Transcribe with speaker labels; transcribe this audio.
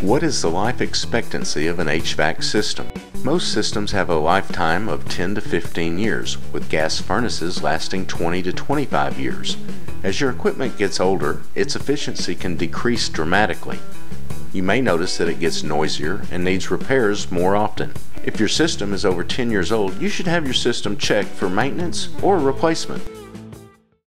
Speaker 1: What is the life expectancy of an HVAC system? Most systems have a lifetime of 10 to 15 years, with gas furnaces lasting 20 to 25 years. As your equipment gets older, its efficiency can decrease dramatically. You may notice that it gets noisier and needs repairs more often. If your system is over 10 years old, you should have your system checked for maintenance or replacement.